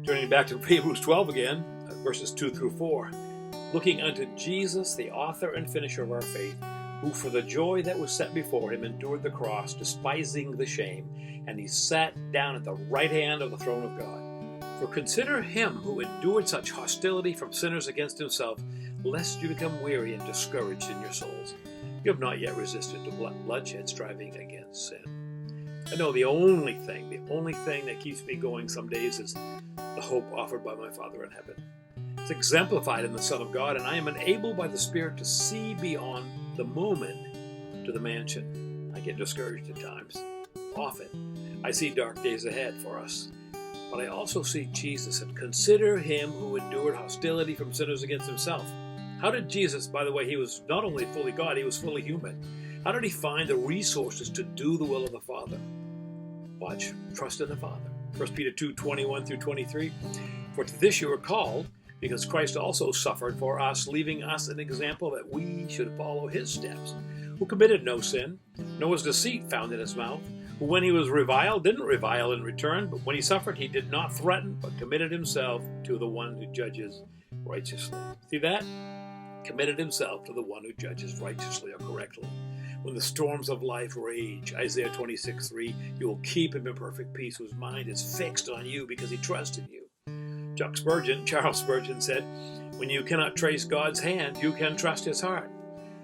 Turning back to Hebrews 12 again, verses 2 through 4. Looking unto Jesus, the author and finisher of our faith, who for the joy that was set before him endured the cross, despising the shame, and he sat down at the right hand of the throne of God. For consider him who endured such hostility from sinners against himself, lest you become weary and discouraged in your souls. You have not yet resisted to bloodshed, striving against sin. I know the only thing that keeps me going some days is the hope offered by my Father in heaven. It's exemplified in the Son of God, and I am enabled by the Spirit to see beyond the moment to the mansion. I get discouraged at times. Often, I see dark days ahead for us. But I also see Jesus and consider him who endured hostility from sinners against himself. How did Jesus, by the way, he was not only fully God, he was fully human. How did he find the resources to do the will of the Father? Watch, trust in the Father. 1 Peter 2:21 through 23. For to this you are called, because Christ also suffered for us, leaving us an example that we should follow his steps, who committed no sin, nor was deceit found in his mouth, who when he was reviled, didn't revile in return, but when he suffered, he did not threaten, but committed himself to the one who judges righteously. See that? Committed himself to the one who judges righteously or correctly. When the storms of life rage, Isaiah 26:3, you will keep him in perfect peace, whose mind is fixed on you because he trusts in you. Charles Spurgeon said, when you cannot trace God's hand, you can trust his heart.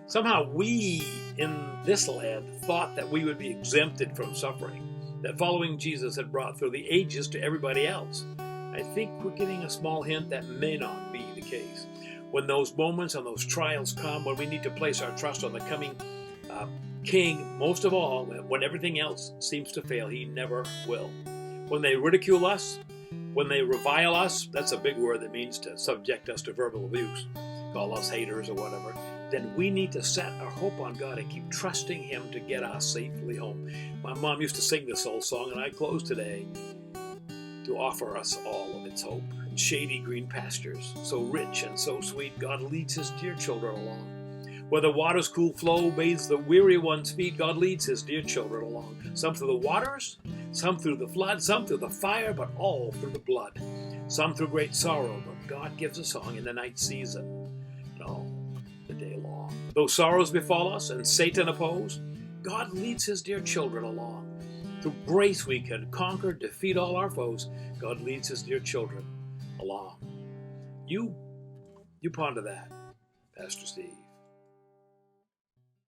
Somehow we in this land thought that we would be exempted from suffering, that following Jesus had brought through the ages to everybody else. I think we're getting a small hint that may not be the case. When those moments and those trials come, when we need to place our trust on the coming King, most of all, when everything else seems to fail, he never will. When they ridicule us, when they revile us, that's a big word that means to subject us to verbal abuse, call us haters or whatever, then we need to set our hope on God and keep trusting him to get us safely home. My mom used to sing this old song, and I close today to offer us all of its hope. In shady green pastures, so rich and so sweet, God leads his dear children along. Where the water's cool flow bathes the weary one's feet, God leads his dear children along. Some through the waters, some through the flood, some through the fire, but all through the blood. Some through great sorrow, but God gives a song in the night season and all the day long. Though sorrows befall us and Satan oppose, God leads his dear children along. Through grace we can conquer, defeat all our foes. God leads his dear children along. You ponder that, Pastor Steve.